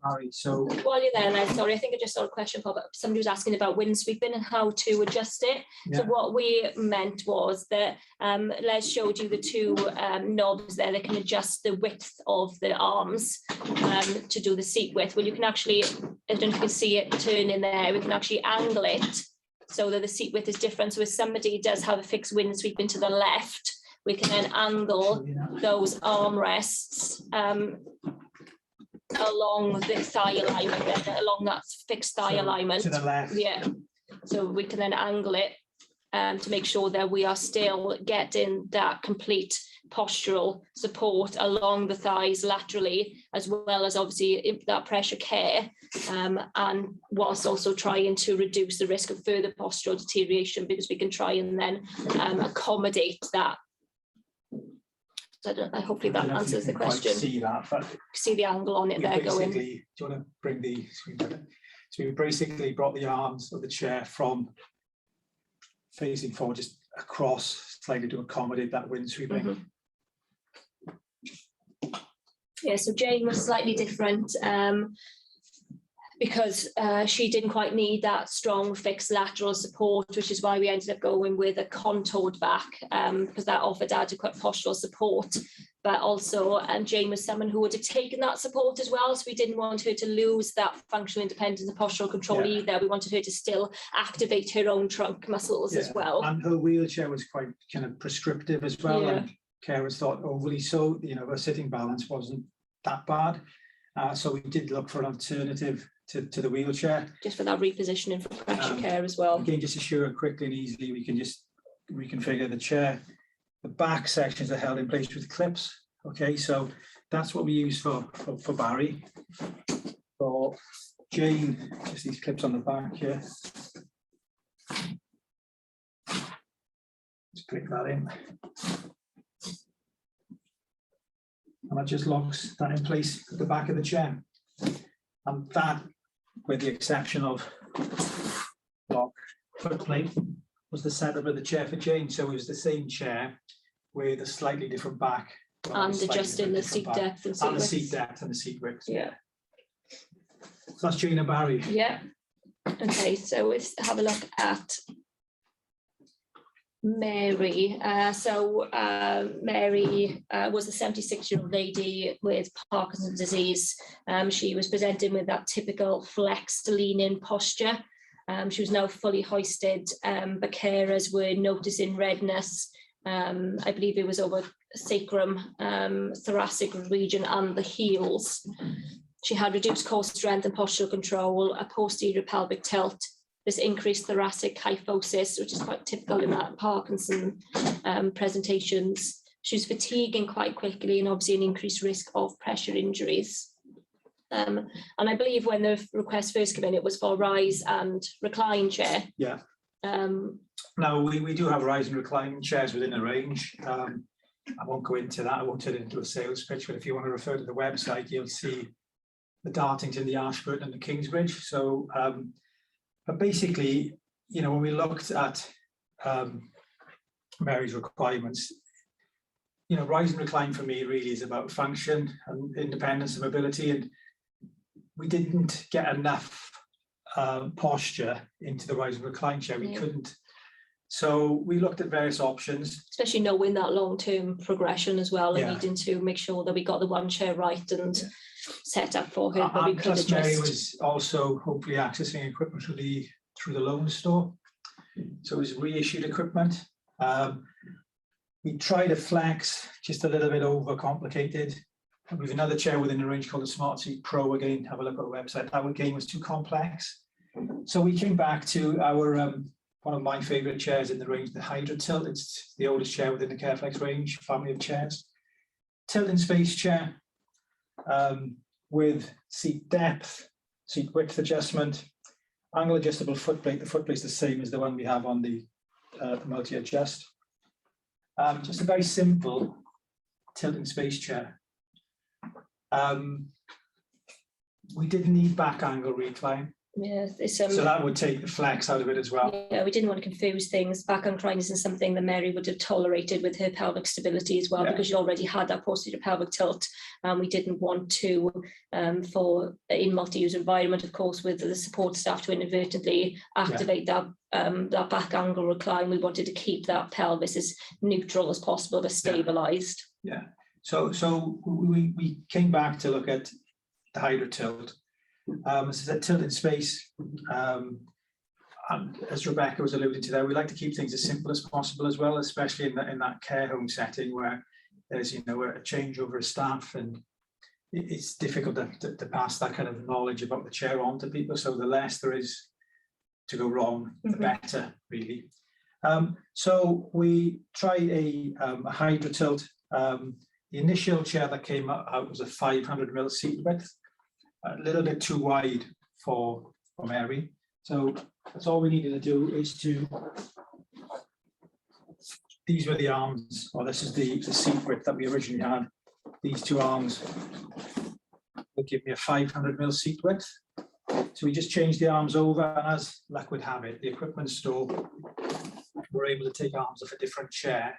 Harry. So While you're there, Les, sorry, I think I just saw a question pop up. Somebody was asking about windsweeping and how to adjust it. yeah, So what we meant was that Les showed you the two knobs there that can adjust the width of the arms to do the seat width. Well, you can actually, I don't know if you can see it turning there, we can actually angle it so that the seat width is different. So if somebody does have a fixed windsweeping to the left, we can then angle those armrests along the thigh alignment, along that fixed thigh so alignment. to the left. Yeah, so we can then angle it to make sure that we are still getting that complete postural support along the thighs laterally, as well as obviously that pressure care, and whilst also trying to reduce the risk of further postural deterioration, because we can try and then accommodate that. So hopefully that answers the question. See that, but See the angle on it there going. do you want to bring the screen back? So we basically brought the arms of the chair from facing forward, just across slightly to accommodate that windsweeping. Yeah, so Jane was slightly different because she didn't quite need that strong fixed lateral support, which is why we ended up going with a contoured back, because that offered adequate postural support. But also, Jane was someone who would have taken that support as well, so we didn't want her to lose that functional independence and postural control either. We wanted her to still activate her own trunk muscles as well. And her wheelchair was quite kind of prescriptive as well, and carers thought overly so. You know, her sitting balance wasn't that bad, so we did look for an alternative to the wheelchair. Just for that repositioning for pressure care as well. Again, just to show her quickly and easily, we can just reconfigure the chair. The back sections are held in place with clips. Okay, so that's what we use for Barry. For Jane, just these clips on the back here. Just click that in. And that just locks that in place at the back of the chair. And that, with the exception of lock foot plate, was the setup of the chair for Jane. So it was the same chair with a slightly different back. And adjusting the seat depth and seat width. And the seat depth and the seat width. Yeah. So that's Jane and Barry. Yeah. Okay, so let's have a look at Mary. Mary was a 76-year-old lady with Parkinson's disease. She was presenting with that typical flexed lean-in posture. She was now fully hoisted, but carers were noticing redness. I believe it was over sacrum, thoracic region and the heels. She had reduced core strength and postural control, a posterior pelvic tilt, this increased thoracic kyphosis, which is quite typical in that Parkinson presentations. She was fatiguing quite quickly and obviously an increased risk of pressure injuries. And I believe when the request first came in, it was for rise and recline chair. Yeah. Now, we do have rise and recline chairs within the range. I won't go into that. I won't turn it into a sales pitch, but if you want to refer to the website, you'll see the Dartington, the Ashburton and the Kingsbridge. So, but basically, you know, when we looked at Mary's requirements, you know, rise and recline for me really is about function and independence and mobility. And we didn't get enough posture into the rise and recline chair. We couldn't. So we looked at various options. Especially knowing that long-term progression as well, and needing to make sure that we got the one chair right and set up for her. But we could adjust. Mary was also hopefully accessing equipment through the loan store. So it was reissued equipment. We tried a flex, just a little bit overcomplicated. And we have another chair within the range called the Smart Seat Pro. Again, have a look at the website. That again was too complex. So we came back to our one of my favourite chairs in the range, the Hydra Tilt. It's the oldest chair within the Careflex range, family of chairs. Tilt in space chair with seat depth, seat width adjustment, angle adjustable footplate. The footplate is the same as the one we have on the multi-adjust. Just a very simple tilt in space chair. We didn't need back angle recline. Yeah, So that would take the flex out of it as well. Yeah, we didn't want to confuse things. Back recline isn't something that Mary would have tolerated with her pelvic stability as well, because she already had that posterior pelvic tilt. And we didn't want to, for in multi-use environment, of course, with the support staff to inadvertently activate that that back angle recline. We wanted to keep that pelvis as neutral as possible, but stabilised. Yeah. So we came back to look at the Hydra Tilt. This is a tilt in space. And as Rebecca was alluding to there, we like to keep things as simple as possible as well, especially in that care home setting where there's a changeover of staff, and it's difficult to pass that kind of knowledge about the chair on to people. So the less there is to go wrong, the better, really. So we tried a Hydra Tilt. The initial chair that came out was a 500mm seat width, a little bit too wide for Mary. So that's all we needed to do is these were the arms, or this is the seat width that we originally had. These two arms would give me a 500mm seat width. So we just changed the arms over, and as luck would have it, the equipment store were able to take arms off a different chair,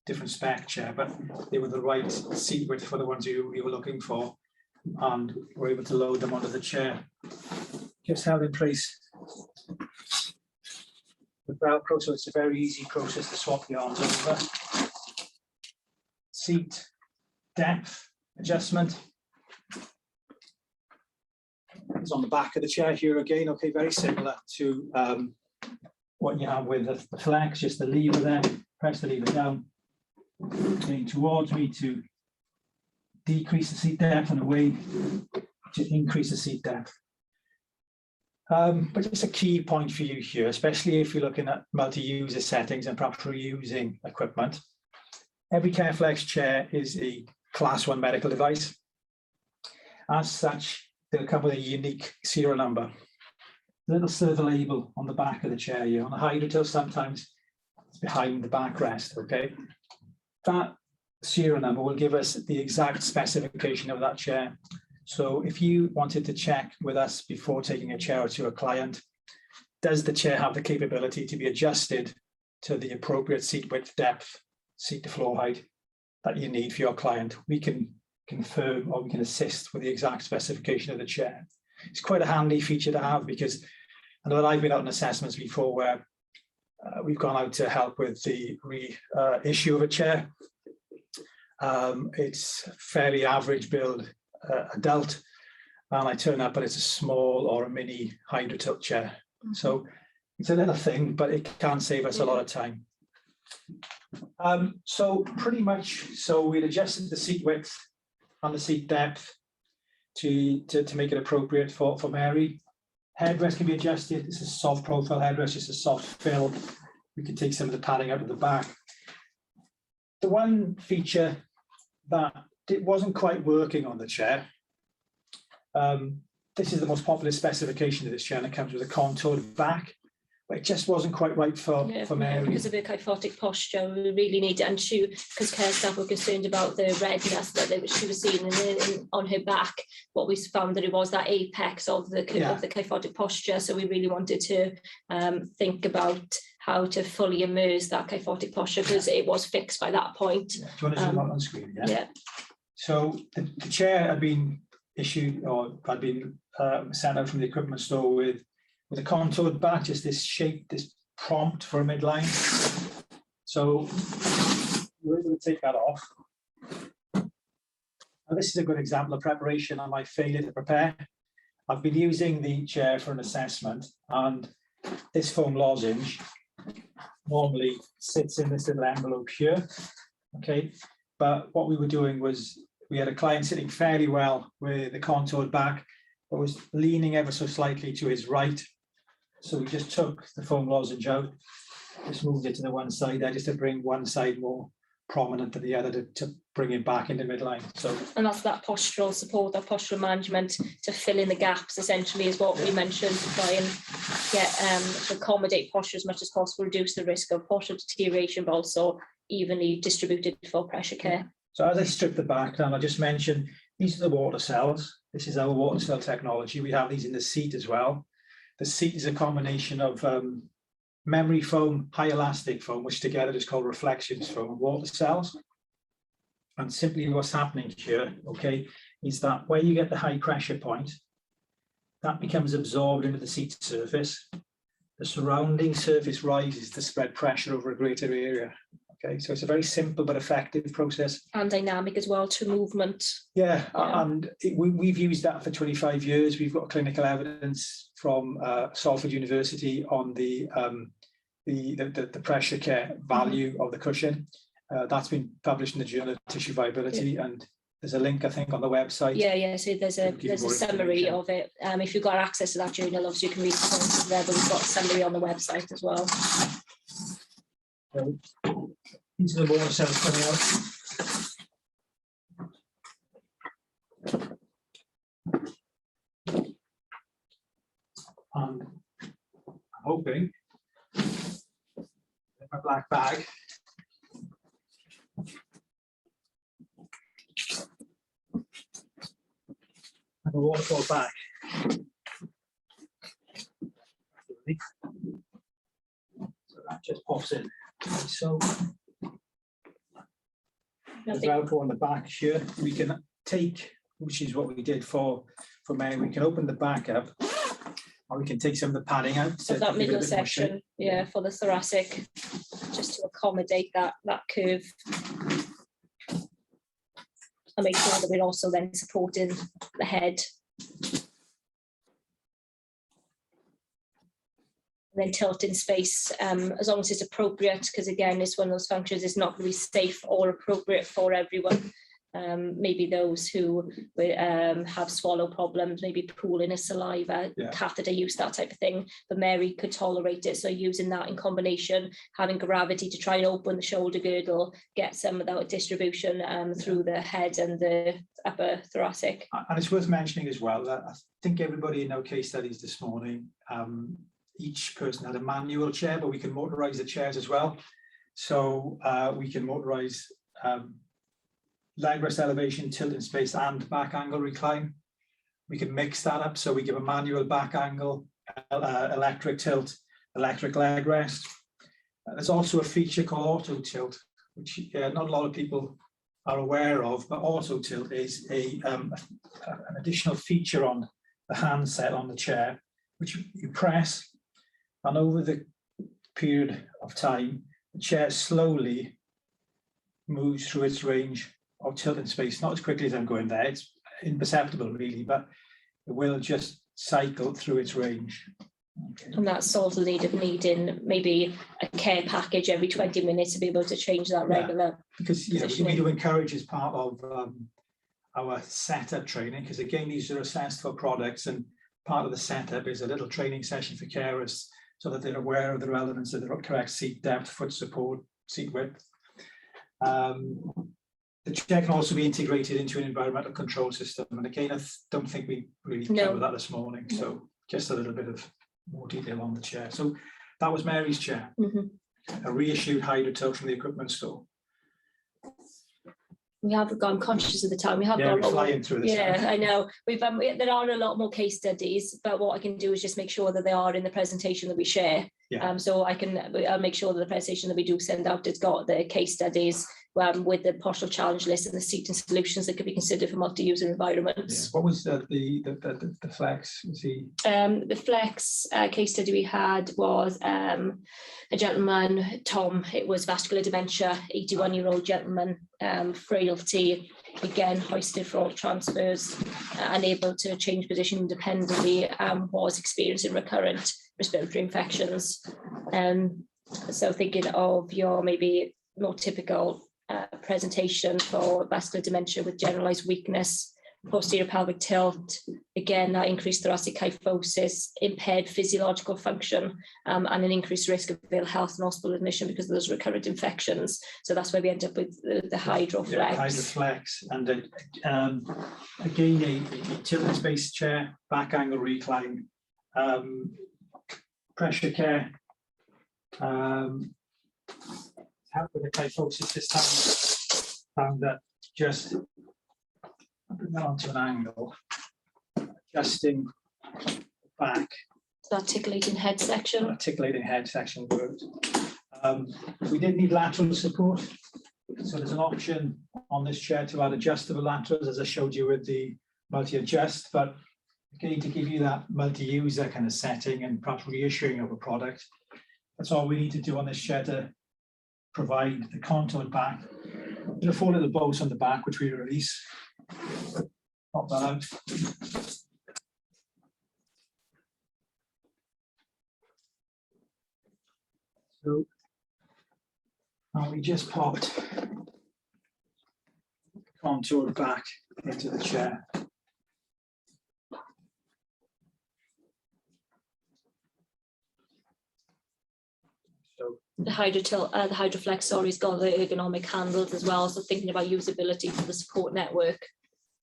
different spec chair, but they were the right seat width for the ones you were looking for, and we're able to load them onto the chair. Just held in place with Velcro, so it's a very easy process to swap the arms over. Seat depth adjustment is on the back of the chair here again. Okay, very similar to what you have with the flex, just the lever there, press the lever down, going towards me to decrease the seat depth and away to increase the seat depth. But it's a key point for you here, especially if you're looking at multi-user settings and perhaps reusing equipment. Every Careflex chair is a Class 1 medical device. As such, they'll come with a unique serial number. A little silver label on the back of the chair here. On a Hydra Tilt, sometimes it's behind the backrest, okay? That serial number will give us the exact specification of that chair. So if you wanted to check with us before taking a chair to a client, does the chair have the capability to be adjusted to the appropriate seat width, depth, seat to floor height that you need for your client? We can confirm, or we can assist with the exact specification of the chair. It's quite a handy feature to have, because I know that I've been out on assessments before where we've gone out to help with the reissue of a chair. It's fairly average build adult, and I turn up and it's a small or a mini Hydra Tilt chair. So it's a little thing, but it can save us a lot of time. So pretty much, so we'd adjusted the seat width and the seat depth to make it appropriate for Mary. Headrest can be adjusted. This is a soft profile headrest, just a soft fill. We can take some of the padding out of the back. The one feature that it wasn't quite working on the chair. This is the most popular specification of this chair, and it comes with a contoured back, but it just wasn't quite right for Mary. Because of her kyphotic posture, we really need it, and because care staff were concerned about the redness that she was seeing on her back. What we found that it was that apex of the kyphotic posture, so we really wanted to think about how to fully immerse that kyphotic posture, because it was fixed by that point. Yeah. Do you want to zoom out on screen? Yeah. So the chair had been issued, or had been sent out from the equipment store with a contoured back, just this shape, this prompt for a midline. So we're able to take that off. Now, this is a good example of preparation on my failure to prepare. I've been using the chair for an assessment, and this foam lozenge normally sits in this little envelope here, okay? But what we were doing was, we had a client sitting fairly well with the contoured back, but was leaning ever so slightly to his right. So we just took the foam lozenge out, just moved it to the one side there, just to bring one side more prominent than the other to bring it back into midline. So, and that's that postural support, that postural management to fill in the gaps, essentially, is what we mentioned, to try and get to accommodate posture as much as possible, reduce the risk of postural deterioration, but also evenly distributed for pressure care. so as I strip the back down, I just mentioned these are the water cells. This is our water cell technology. We have these in the seat as well. The seat is a combination of memory foam, high elastic foam, which together is called reflections foam, and water cells. And simply what's happening here, okay, is that where you get the high pressure point, that becomes absorbed into the seat surface. The surrounding surface rises to spread pressure over a greater area. Okay, so it's a very simple but effective process. And dynamic as well to movement. Yeah, and we've used that for 25 years. We've got clinical evidence from Salford University on the pressure care value of the cushion. That's been published in the Journal of Tissue Viability, and there's a link, I think, on the website. Yeah. So there's a summary of it. If you've got access to that journal, obviously you can read the points there, but we've got a summary on the website as well. So, these are the water cells coming out. And I'm hoping my black bag. And the waterfall back. So that just pops in. So the Velcro on the back here, we can take, which is what we did for Mary, we can open the back up, or we can take some of the padding out. So that middle section, for the thoracic, just to accommodate that curve. And make sure that we're also then supporting the head. And then tilt in space, as long as it's appropriate, because again, it's one of those functions, it's not going to be safe or appropriate for everyone. Maybe those who have swallow problems, maybe pooling of saliva, catheter use, that type of thing. But Mary could tolerate it, so using that in combination, having gravity to try and open the shoulder girdle, get some of that distribution through the head and the upper thoracic. And it's worth mentioning as well that I think everybody in our case studies this morning, each person had a manual chair, but we can motorize the chairs as well. So we can motorize leg rest elevation, tilt in space, and back angle recline. We can mix that up. So we give a manual back angle, electric tilt, electric leg rest. There's also a feature called auto tilt, which not a lot of people are aware of, but auto tilt is an additional feature on the handset on the chair, which you press, and over the period of time, the chair slowly moves through its range of tilt in space, not as quickly as I'm going there. It's imperceptible really, but it will just cycle through its range. Okay. And that solves the need of needing maybe a care package every 20 minutes to be able to change that regular. Because we need to encourage as part of our setup training, because again, these are assessed for products, and part of the setup is a little training session for carers so that they're aware of the relevance of the correct seat depth, foot support, seat width. The chair can also be integrated into an environmental control system. And again, I don't think we really covered that this morning. So just a little bit of more detail on the chair. So that was Mary's chair, a reissued Hydrotilt from the equipment store. We have gone conscious of the time. We have we're got flying through this. Yeah, I know. There are a lot more case studies, but what I can do is just make sure that they are in the presentation that we share. So I'll make sure that the presentation that we do send out, it's got the case studies with the postural challenge list and the seating solutions that could be considered for multi-user environments. What was the flex? The flex case study we had was a gentleman, Tom. It was vascular dementia, 81-year-old gentleman, frailty, again hoisted for all transfers, unable to change position independently, was experiencing recurrent respiratory infections. So thinking of your maybe more typical presentation for vascular dementia with generalized weakness, posterior pelvic tilt, again, that increased thoracic kyphosis, impaired physiological function, and an increased risk of ill health and hospital admission because of those recurrent infections. So that's why we end up with the HydroFlex. Yeah, HydroFlex, and again, a tilted-based chair, back angle recline, pressure care, help with the kyphosis this time. Found that just bring that onto an angle, adjusting back, Articulating head section. articulating head section worked. We did need lateral support, so there's an option on this chair to add adjustable laterals, as I showed you with the multi-adjust, but again, to give you that multi-user kind of setting and perhaps reassuring of a product, that's all we need to do on this chair to provide the contoured back. There are 4 little bolts on the back, which we release. Pop that out. So now we just popped contoured back into the chair. So The HydroFlex, sorry, has got the ergonomic handles as well. So thinking about usability for the support network,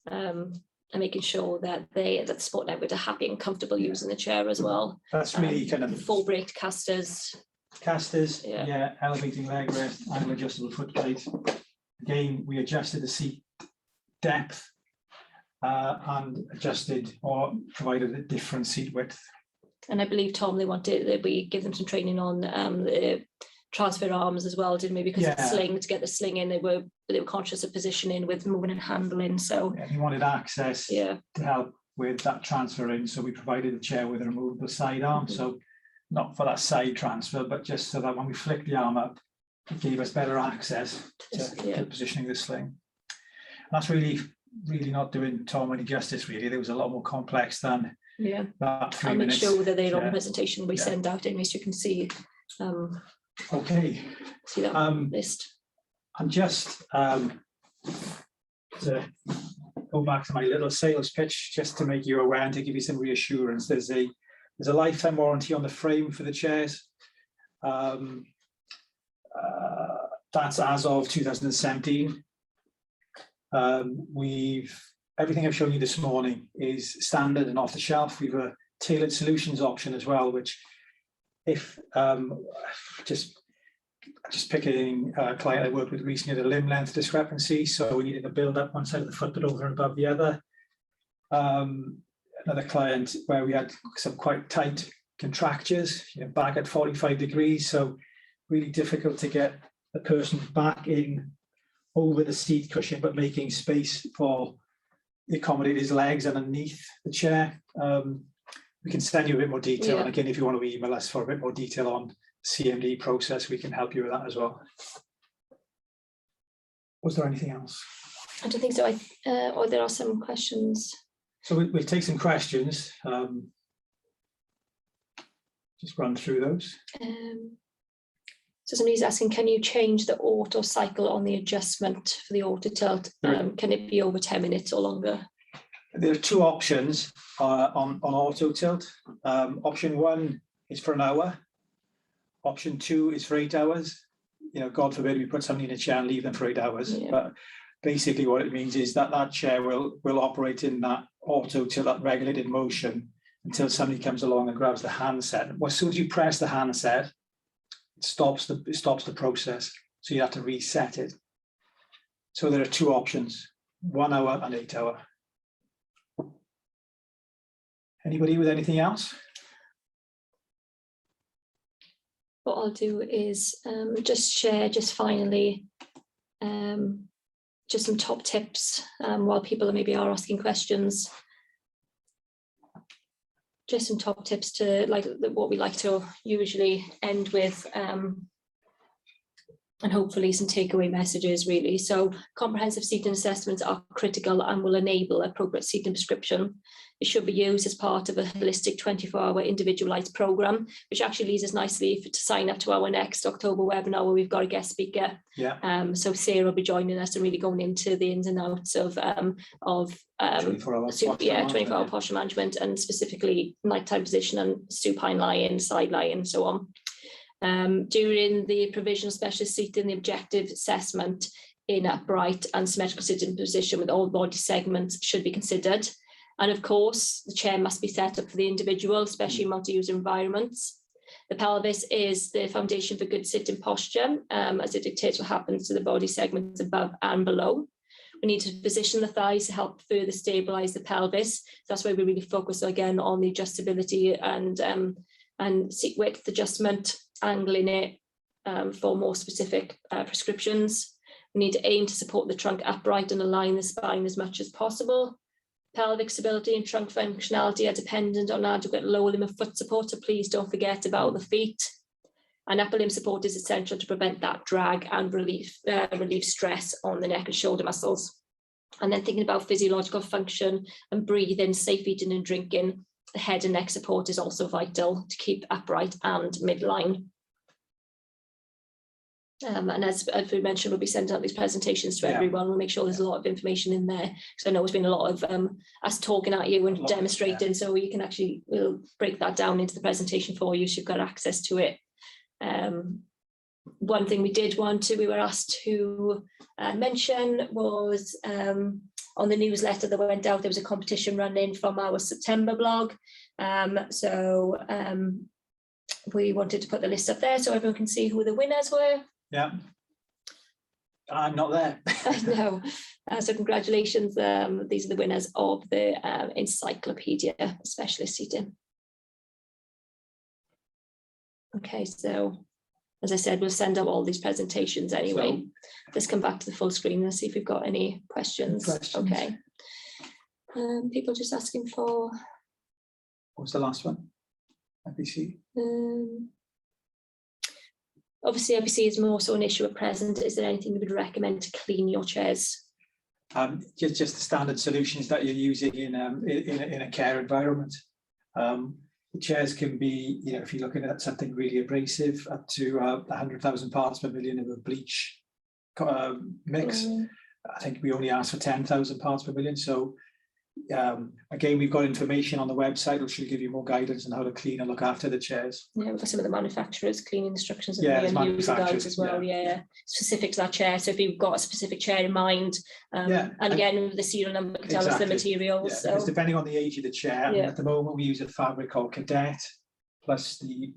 and making sure that the support network are happy and comfortable using the chair as well. that's really kind of Full brake casters. casters, Yeah. yeah, elevating leg rest, and adjustable foot plate. Again, we adjusted the seat depth and adjusted or provided a different seat width. And I believe, Tom, they wanted that we give them some training on the transfer arms as well, didn't we? Because of the Yeah. sling, to get the sling in, they were conscious of positioning with moving and handling. So Yeah, he wanted access yeah, to help with that transfer in, so we provided the chair with a removable sidearm. So not for that side transfer, but just so that when we flick the arm up, it gave us better access to positioning the sling. And that's really not doing Tom any justice, really. There was a lot more complex than yeah. that 3 I'll make minutes. sure that they're on the Yeah. presentation we Yeah. send out, in case you can see Okay. see that list. And just to go back to my little sales pitch, just to make you aware and to give you some reassurance, there's a lifetime warranty on the frame for the chairs. That's as of 2017. Everything I've shown you this morning is standard and off the shelf. We've a tailored solutions option as well, which if just picking a client I worked with recently had a limb length discrepancy, so we needed to build up one side of the foot but over and above the other. Another client where we had some quite tight contractures, back at 45 degrees, so really difficult to get the person back in over the seat cushion, but making space for the accommodate his legs underneath the chair. We can send you a bit more detail, and again, if you want to email us for a bit more detail on CMD process, we can help you with that as well. Was there anything else? I don't think so. Or there are some questions. So we'll take some questions. Just run through those. So somebody's asking, can you change the auto cycle on the adjustment for the auto tilt? Can it be over 10 minutes or longer? There are 2 options on auto tilt. Option 1 is for an hour. Option 2 is for 8 hours. God forbid we put somebody in a chair and leave them for 8 hours. Yeah. But basically what it means is that chair will operate in that auto tilt, that regulated motion, until somebody comes along and grabs the handset. Well, as soon as you press the handset, it stops the process. So you have to reset it. So there are 2 options, 1 hour and 8 hour. Anybody with anything else? What I'll do is just share, just finally, just some top tips while people maybe are asking questions. Just some top tips to what we like to usually end with. and hopefully some takeaway messages really. So comprehensive seating assessments are critical and will enable appropriate seating prescription. It should be used as part of a holistic 24-hour individualised programme, which actually leads us nicely to sign up to our next October webinar where we've got a guest speaker. Yeah. So Sarah will be joining us and really going into the ins and outs of 24-hour posture management, and specifically nighttime position and supine lying, side lying, and so on. During the provisional specialist seating, the objective assessment in upright and symmetrical sitting position with all body segments should be considered. And of course, the chair must be set up for the individual, especially in multi-user environments. The pelvis is the foundation for good sitting posture, as it dictates what happens to the body segments above and below. We need to position the thighs to help further stabilise the pelvis. So that's why we really focus again on the adjustability and seat width adjustment, angling it for more specific prescriptions. We need to aim to support the trunk upright and align the spine as much as possible. Pelvic stability and trunk functionality are dependent on adequate lower limb and foot support, so please don't forget about the feet. And upper limb support is essential to prevent that drag and relieve stress on the neck and shoulder muscles. And then thinking about physiological function and breathing, safe eating and drinking, the head and neck support is also vital to keep upright and midline. And as we mentioned, we'll be sending out these presentations to everyone. We'll make sure there's a lot of information in there, because I know there's been a lot of us talking at you and demonstrating, so you can actually, we'll break that down into the presentation for you so you've got access to it. One thing we were asked to mention was on the newsletter that went out, there was a competition running from our September blog. We wanted to put the list up there so everyone can see who the winners were. Yeah, I'm not there. I know. So congratulations. These are the winners of the Encyclopedia Specialist Seating. Okay, so as I said, we'll send out all these presentations anyway. So, let's come back to the full screen and see if we've got any questions. Okay. People just asking for. What's the last one? IPC. Obviously, IPC is more so an issue at present. Is there anything you would recommend to clean your chairs? Just the standard solutions that you're using in a care environment. The chairs can be, if you're looking at something really abrasive, up to 100,000 parts per million of a bleach mix. I think we only ask for 10,000 parts per million. So again, we've got information on the website which will give you more guidance on how to clean and look after the chairs. Yeah, we've got some of the manufacturers cleaning instructions and user guides as well. Specific to that chair. So if you've got a specific chair in mind, and again, the serial number can tell us the materials. Yeah, because depending on the age of the chair, at the moment we use a fabric called Cadet, plus the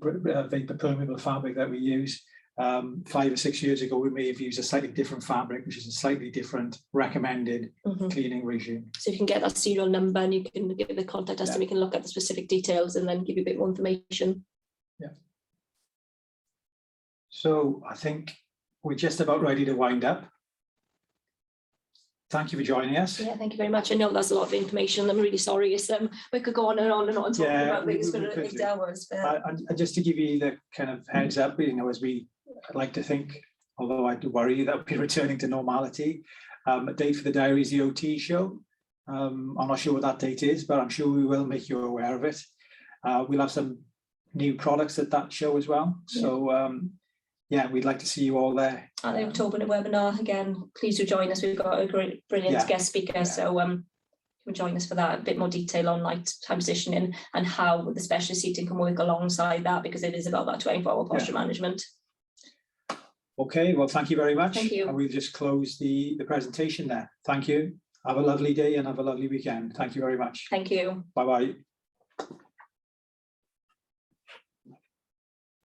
vapor permeable fabric that we use. 5 or 6 years ago, we may have used a slightly different fabric, which is a slightly different recommended cleaning regime. So you can get that serial number and you can give the contact us and we can look at the specific details and then give you a bit more information. Yeah. So I think we're just about ready to wind up. Thank you for joining us. Yeah, thank you very much. I know that's a lot of information. I'm really sorry. It's, we could go on and on and on talking about things for 8 hours. But... And just to give you the kind of heads up, as we like to think, although I do worry that we'll be returning to normality. A date for the diary is the OT show. I'm not sure what that date is, but I'm sure we will make you aware of it. We'll have some new products at that show as well. So we'd like to see you all there. At the October webinar, again, please do join us. We've got a brilliant guest speaker. So join us for that, a bit more detail on nighttime positioning and how the specialist seating can work alongside that, because it is about that 24-hour posture management. Okay, well, thank you very much. Thank you. And we'll just close the presentation there. Thank you. Have a lovely day and have a lovely weekend. Thank you very much. Thank you. Bye-bye.